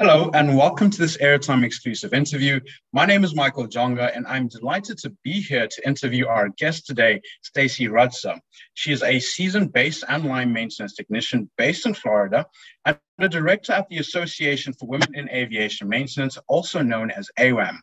Hello, and welcome to this AeroTime exclusive interview. My name is Michael Jonga, and I'm delighted to be here to interview our guest today, Stacey Rudser. She is a seasoned base and line maintenance technician based in Florida and a director at the Association for Women in Aviation Maintenance, also known as AWAM.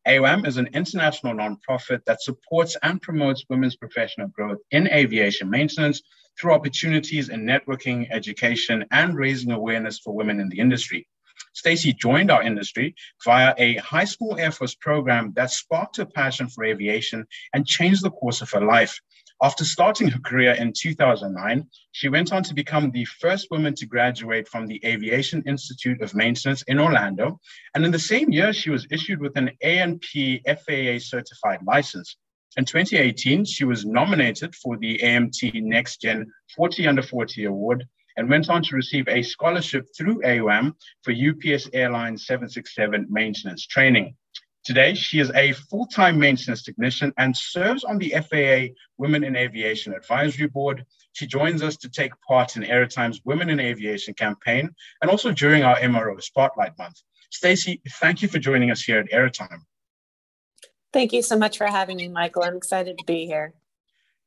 AWAM is an international nonprofit that supports and promotes women's professional growth in aviation maintenance through opportunities in networking, education, and raising awareness for women in the industry. Stacey joined our industry via a high school Air Force program that sparked her passion for aviation and changed the course of her life. After starting her career in 2009, she went on to become the first woman to graduate from the Aviation Institute of Maintenance in Orlando. And in the same year, she was issued with an A&P FAA certified license. In 2018, she was nominated for the AMT Next Gen 40 Under 40 Award and went on to receive a scholarship through AWAM for UPS Airlines 767 maintenance training. Today, she is a full-time maintenance technician and serves on the FAA Women in Aviation Advisory Board. She joins us to take part in AeroTime's Women in Aviation campaign and also during our MRO Spotlight Month. Stacey, thank you for joining us here at AeroTime. Thank you so much for having me, Michael. I'm excited to be here.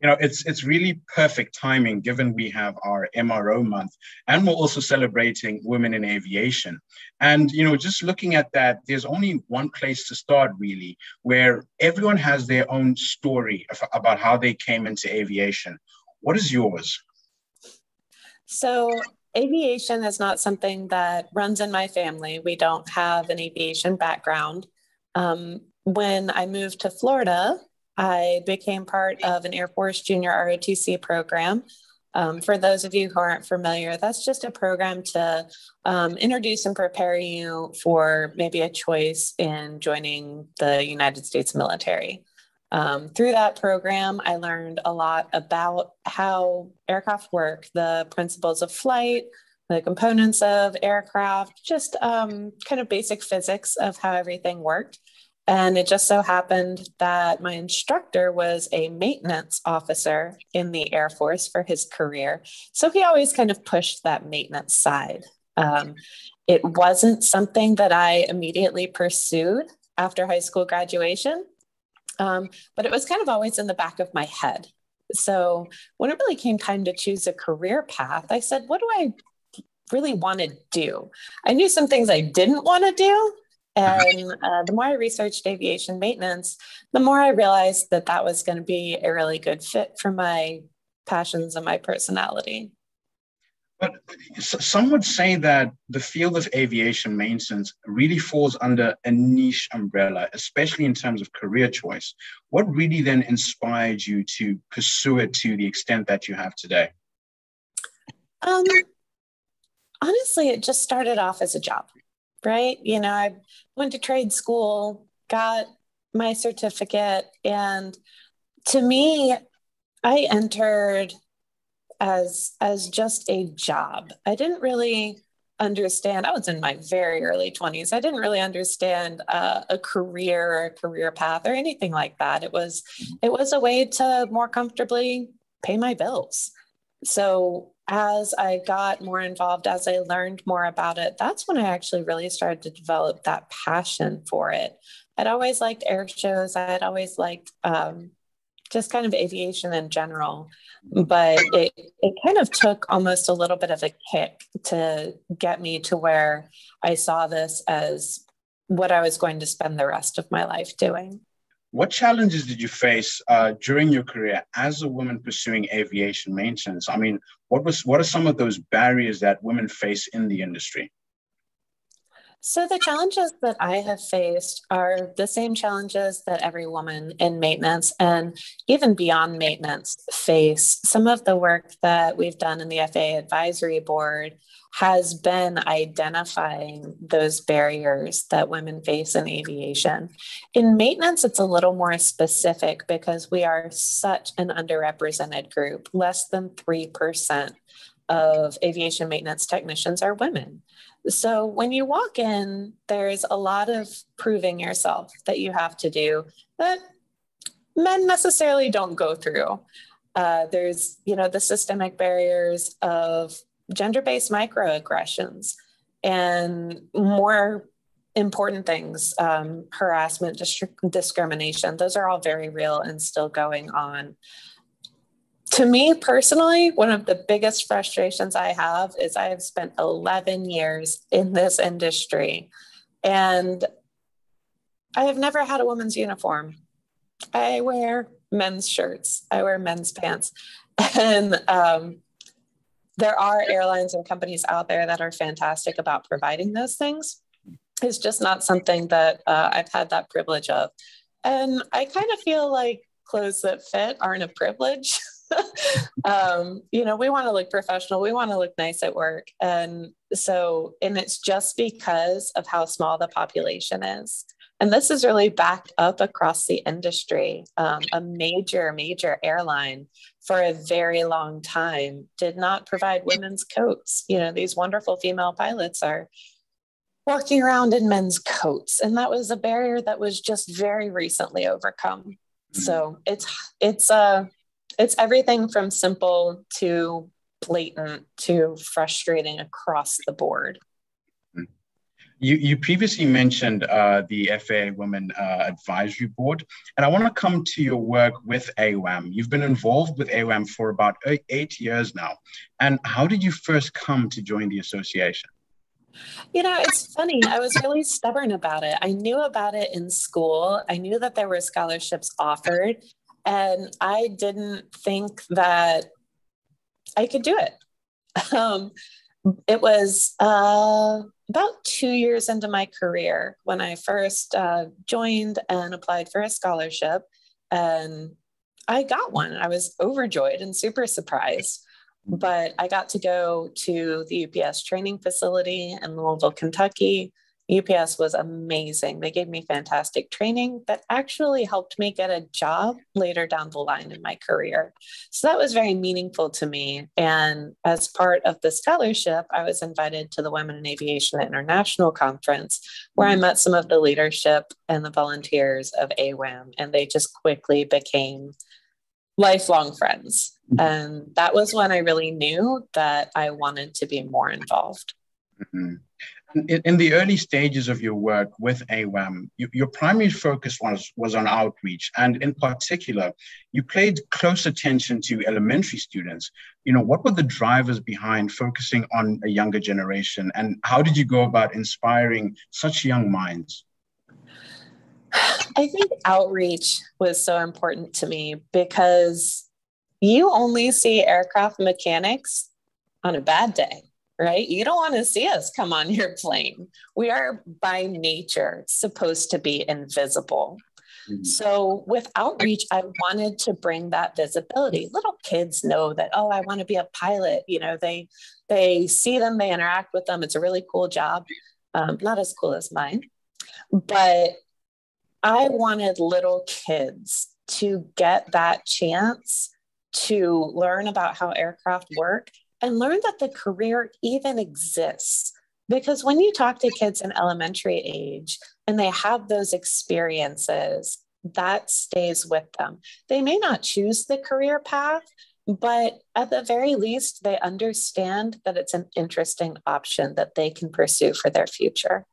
You know, it's really perfect timing given we have our MRO month and we're also celebrating women in aviation. And, you know, just looking at that, there's only one place to start really, where everyone has their own story about how they came into aviation. What is yours? So aviation is not something that runs in my family. We don't have an aviation background. When I moved to Florida, I became part of an Air Force Junior ROTC program. For those of you who aren't familiar, that's just a program to introduce and prepare you for maybe a choice in joining the United States military. Through that program, I learned a lot about how aircraft work, the principles of flight, the components of aircraft, just kind of basic physics of how everything worked. And it just so happened that my instructor was a maintenance officer in the Air Force for his career. So he always kind of pushed that maintenance side. It wasn't something that I immediately pursued after high school graduation, but it was kind of always in the back of my head. So when it really came time to choose a career path, I said, what do I really want to do? I knew some things I didn't want to do. And the more I researched aviation maintenance, the more I realized that that was going to be a really good fit for my passions and my personality. But some would say that the field of aviation maintenance really falls under a niche umbrella, especially in terms of career choice. What really then inspired you to pursue it to the extent that you have today? Honestly, it just started off as a job. Right? You know, I went to trade school, got my certificate, and to me, I entered as just a job. I didn't really understand. I was in my very early 20s. I didn't really understand a career or a career path or anything like that. It was a way to more comfortably pay my bills. So as I got more involved, as I learned more about it, that's when I actually really started to develop that passion for it. I'd always liked air shows. I had always liked just kind of aviation in general, but it kind of took almost a little bit of a kick to get me to where I saw this as what I was going to spend the rest of my life doing. What challenges did you face during your career as a woman pursuing aviation maintenance? I mean, what are some of those barriers that women face in the industry? So the challenges that I have faced are the same challenges that every woman in maintenance and even beyond maintenance face. Some of the work that we've done in the FAA Advisory Board has been identifying those barriers that women face in aviation. In maintenance, it's a little more specific because we are such an underrepresented group. Less than 3% of aviation maintenance technicians are women. So when you walk in, there's a lot of proving yourself that you have to do that men necessarily don't go through. There's, the systemic barriers of gender-based microaggressions. and more important things, harassment, discrimination. Those are all very real and still going on. To me personally, one of the biggest frustrations I have is I have spent 11 years in this industry and I have never had a woman's uniform. I wear men's shirts. I wear men's pants. And there are airlines and companies out there that are fantastic about providing those things. It's just not something that I've had that privilege of. And I kind of feel like clothes that fit aren't a privilege. We want to look professional. We want to look nice at work. And it's just because of how small the population is. And this is really back up across the industry. A major airline for a very long time did not provide women's coats. These wonderful female pilots are walking around in men's coats. And that was a barrier that was just very recently overcome. So it's everything from simple to blatant to frustrating across the board. You previously mentioned the FAA Women Advisory Board, and I want to come to your work with AWAM. You've been involved with AWAM for about 8 years now. And how did you first come to join the association? It's funny. I was really stubborn about it. I knew about it in school. I knew that there were scholarships offered, and I didn't think that I could do it. It was about 2 years into my career when I first joined and applied for a scholarship, and I got one. I was overjoyed and super surprised. But I got to go to the UPS training facility in Louisville, Kentucky. UPS was amazing. They gave me fantastic training that actually helped me get a job later down the line in my career. So that was very meaningful to me. And as part of the scholarship, I was invited to the Women in Aviation International Conference, where I met some of the leadership and the volunteers of AWAM, and they just quickly became lifelong friends. And that was when I really knew that I wanted to be more involved. Mm-hmm. In the early stages of your work with AWAM, your primary focus was on outreach. And in particular, you paid close attention to elementary students. What were the drivers behind focusing on a younger generation? And how did you go about inspiring such young minds? I think outreach was so important to me because you only see aircraft mechanics on a bad day, right? You don't want to see us come on your plane. We are by nature supposed to be invisible. Mm-hmm. So with outreach, I wanted to bring that visibility. Little kids know that, I want to be a pilot. They see them, they interact with them. It's a really cool job. Not as cool as mine, but I wanted little kids to get that chance to learn about how aircraft work and learn that the career even exists. Because when you talk to kids in elementary age and they have those experiences, that stays with them. They may not choose the career path, but at the very least, they understand that it's an interesting option that they can pursue for their future.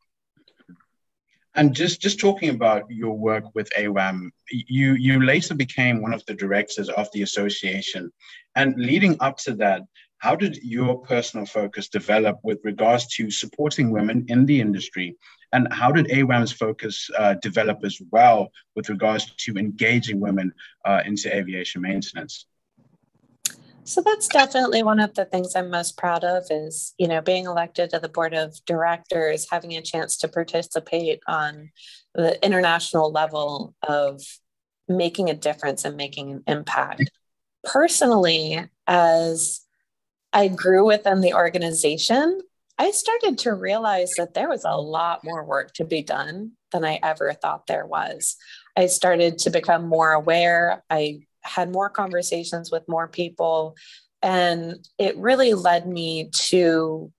And just talking about your work with AWAM, you later became one of the directors of the association. And leading up to that, how did your personal focus develop with regards to supporting women in the industry? And how did AWAM's focus develop as well with regards to engaging women into aviation maintenance? So that's definitely one of the things I'm most proud of is, being elected to the board of directors, having a chance to participate on the international level of making a difference and making an impact. Personally, as I grew within the organization, I started to realize that there was a lot more work to be done than I ever thought there was. I started to become more aware. I had more conversations with more people, and it really led me to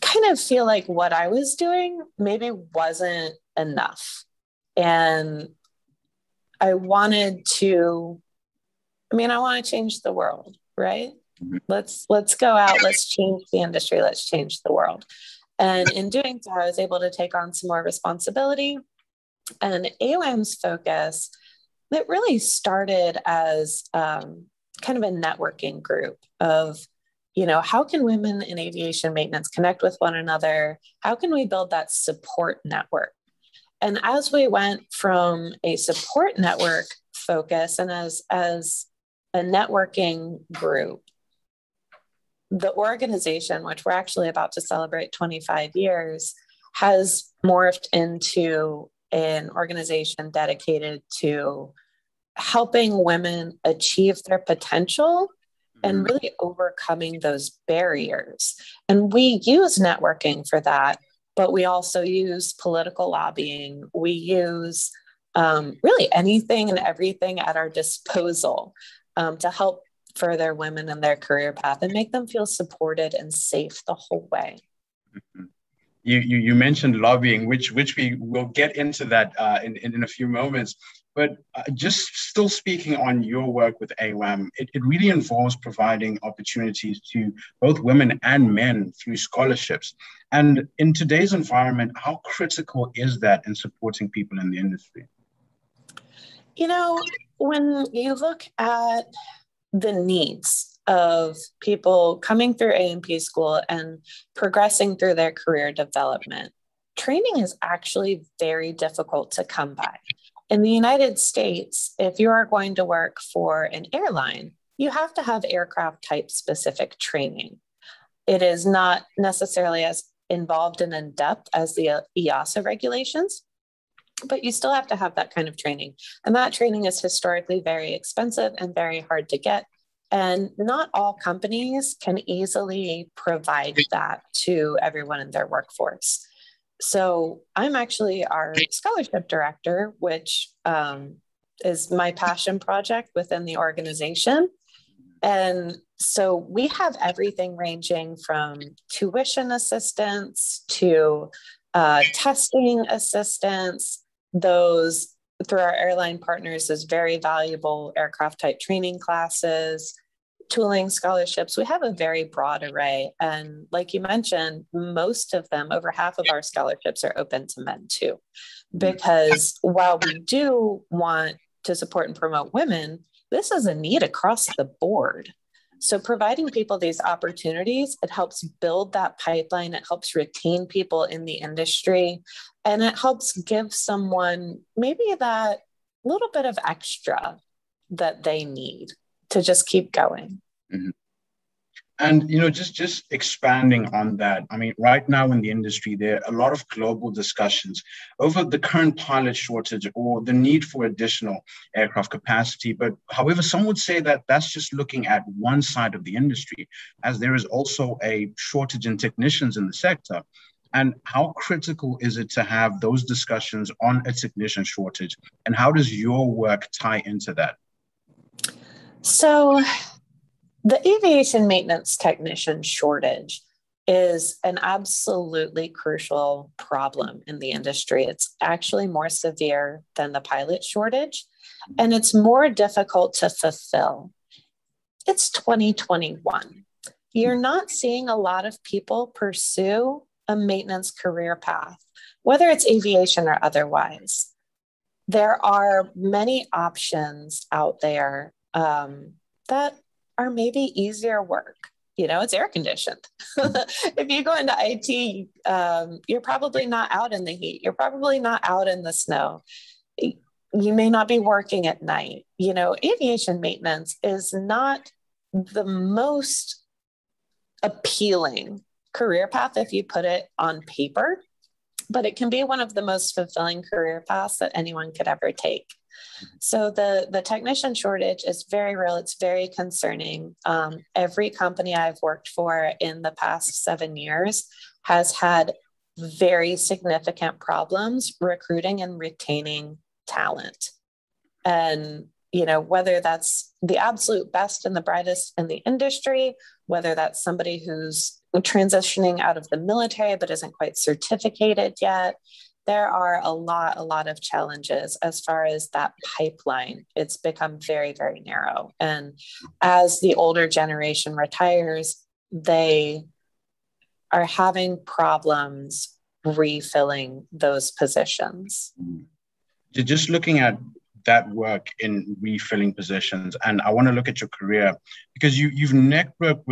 kind of feel like what I was doing maybe wasn't enough. And I wanted to change the world, right? Let's go out, let's change the industry, let's change the world. And in doing so, I was able to take on some more responsibility. And AWAM's focus, that really started as kind of a networking group of, how can women in aviation maintenance connect with one another? How can we build that support network? And as we went from a support network focus and as a networking group, the organization, which we're actually about to celebrate 25 years, has morphed into an organization dedicated to helping women achieve their potential and really overcoming those barriers. And we use networking for that, but we also use political lobbying. We use really anything and everything at our disposal to help further women in their career path and make them feel supported and safe the whole way. Mm-hmm. You mentioned lobbying, which we will get into that in a few moments. But just still speaking on your work with AWAM, it really involves providing opportunities to both women and men through scholarships. And in today's environment, how critical is that in supporting people in the industry? When you look at the needs of people coming through A&P school and progressing through their career development, training is actually very difficult to come by. In the United States, if you are going to work for an airline, you have to have aircraft type specific training. It is not necessarily as involved and in depth as the EASA regulations, but you still have to have that kind of training. And that training is historically very expensive and very hard to get. And not all companies can easily provide that to everyone in their workforce. So I'm actually our scholarship director, which is my passion project within the organization. And so we have everything ranging from tuition assistance to testing assistance. Those through our airline partners is very valuable aircraft type training classes, tooling scholarships. We have a very broad array. And like you mentioned, most of them, over half of our scholarships are open to men too. Because while we do want to support and promote women, this is a need across the board. So providing people these opportunities, it helps build that pipeline. It helps retain people in the industry. And it helps give someone maybe that little bit of extra that they need to just keep going. Mm-hmm. And, just expanding on that, I mean, right now in the industry, there are a lot of global discussions over the current pilot shortage or the need for additional aircraft capacity. But however, some would say that that's just looking at one side of the industry, as there is also a shortage in technicians in the sector. And how critical is it to have those discussions on a technician shortage? And how does your work tie into that? So the aviation maintenance technician shortage is an absolutely crucial problem in the industry. It's actually more severe than the pilot shortage, and it's more difficult to fulfill. It's 2021. You're not seeing a lot of people pursue a maintenance career path, whether it's aviation or otherwise. There are many options out there that are maybe easier work. It's air conditioned. If you go into IT, you're probably not out in the heat. You're probably not out in the snow. You may not be working at night. Aviation maintenance is not the most appealing career path if you put it on paper, but it can be one of the most fulfilling career paths that anyone could ever take. So the technician shortage is very real. It's very concerning. Every company I've worked for in the past 7 years has had very significant problems recruiting and retaining talent. And, whether that's the absolute best and the brightest in the industry, whether that's somebody who's transitioning out of the military but isn't quite certificated yet, there are a lot of challenges as far as that pipeline. It's become very, very narrow. And as the older generation retires, they are having problems refilling those positions. Just looking at that work in refilling positions, and I want to look at your career because you've networked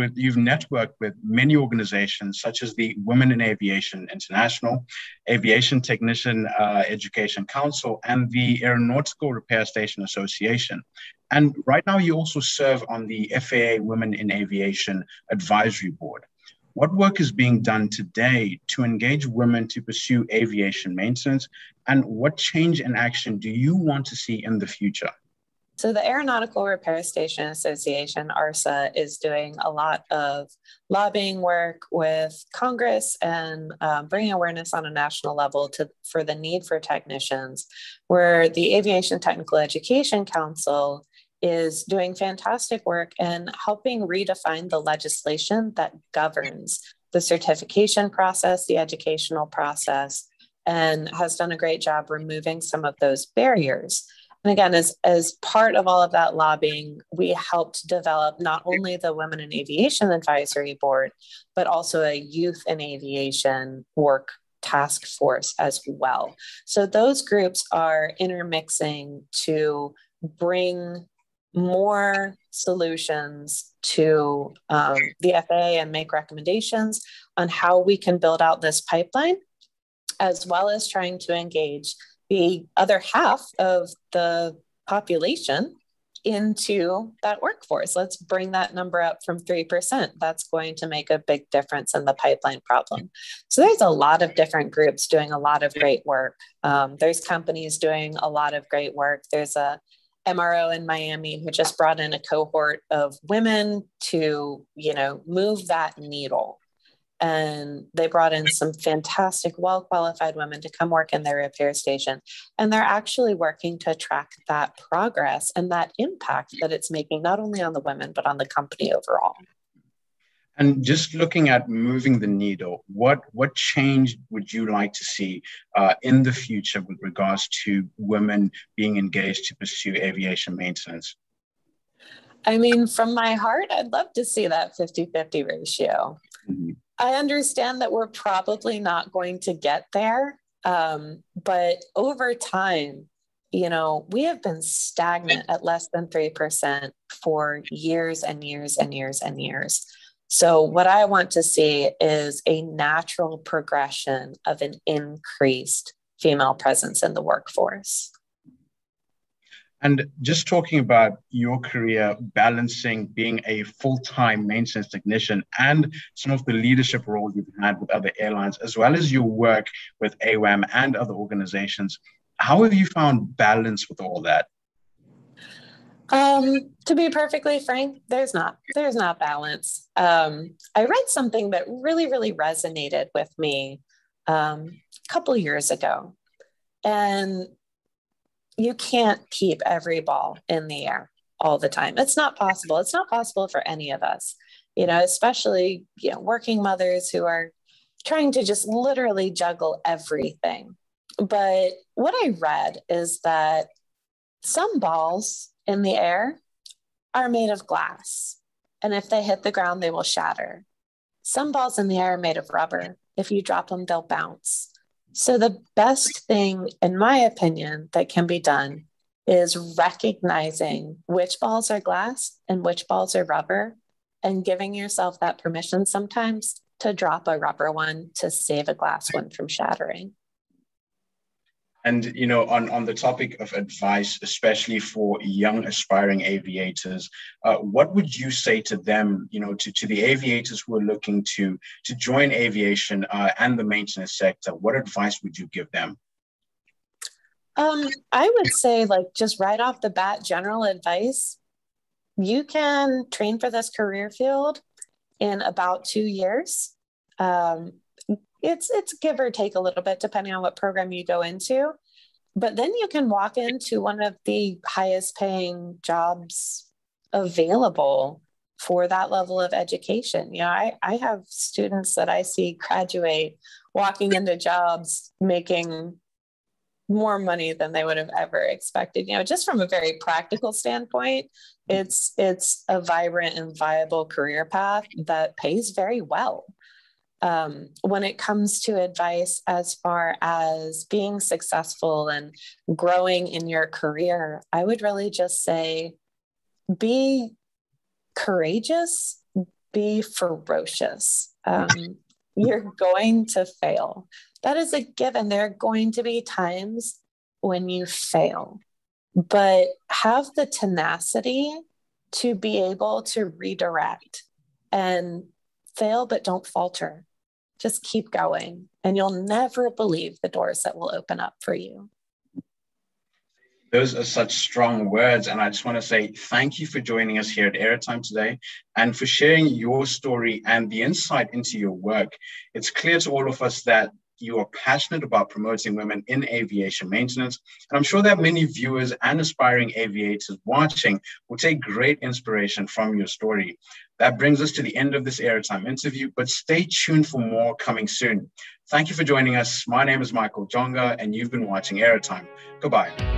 with many organizations such as the Women in Aviation International, Aviation Technician Education Council, and the Aeronautical Repair Station Association. And right now, you also serve on the FAA Women in Aviation Advisory Board. What work is being done today to engage women to pursue aviation maintenance, and what change in action do you want to see in the future? So the Aeronautical Repair Station Association, ARSA, is doing a lot of lobbying work with Congress and bringing awareness on a national level for the need for technicians, where the Aviation Technical Education Council is doing fantastic work and helping redefine the legislation that governs the certification process, the educational process, and has done a great job removing some of those barriers. And again, as part of all of that lobbying, we helped develop not only the Women in Aviation Advisory Board, but also a Youth in Aviation work task force as well. So those groups are intermixing to bring more solutions to the FAA and make recommendations on how we can build out this pipeline, as well as trying to engage the other half of the population into that workforce. Let's bring that number up from 3%. That's going to make a big difference in the pipeline problem. So there's a lot of different groups doing a lot of great work. There's companies doing a lot of great work. There's a MRO in Miami who just brought in a cohort of women to, move that needle. And they brought in some fantastic, well-qualified women to come work in their repair station. And they're actually working to track that progress and that impact that it's making, not only on the women, but on the company overall. And just looking at moving the needle, what change would you like to see in the future with regards to women being engaged to pursue aviation maintenance? I mean, from my heart, I'd love to see that 50-50 ratio. Mm-hmm. I understand that we're probably not going to get there, but over time, we have been stagnant at less than 3% for years and years and years and years. So what I want to see is a natural progression of an increased female presence in the workforce. And just talking about your career, balancing being a full-time maintenance technician and some of the leadership roles you've had with other airlines, as well as your work with AWAM and other organizations, how have you found balance with all that? To be perfectly frank, there's not balance. I read something that really, really resonated with me a couple years ago, and you can't keep every ball in the air all the time. It's not possible. It's not possible for any of us, especially, working mothers who are trying to just literally juggle everything. But what I read is that some balls in the air are made of glass, and if they hit the ground, they will shatter. Some balls in the air are made of rubber. If you drop them, they'll bounce. So the best thing, in my opinion, that can be done is recognizing which balls are glass and which balls are rubber, and giving yourself that permission sometimes to drop a rubber one to save a glass one from shattering. And, on the topic of advice, especially for young aspiring aviators, what would you say to them, to the aviators who are looking to join aviation and the maintenance sector? What advice would you give them? I would say, just right off the bat, general advice, you can train for this career field in about 2 years. It's give or take a little bit depending on what program you go into, but then you can walk into one of the highest paying jobs available for that level of education. I have students that I see graduate walking into jobs making more money than they would have ever expected. Just from a very practical standpoint, it's a vibrant and viable career path that pays very well. When it comes to advice as far as being successful and growing in your career, I would really just say be courageous, be ferocious. You're going to fail. That is a given. There are going to be times when you fail, but have the tenacity to be able to redirect and fail, but don't falter. Just keep going, and you'll never believe the doors that will open up for you. Those are such strong words. And I just want to say thank you for joining us here at AeroTime today and for sharing your story and the insight into your work. It's clear to all of us that you are passionate about promoting women in aviation maintenance. And I'm sure that many viewers and aspiring aviators watching will take great inspiration from your story. That brings us to the end of this AeroTime interview, but stay tuned for more coming soon. Thank you for joining us. My name is Michael Jonga, and you've been watching AeroTime. Goodbye.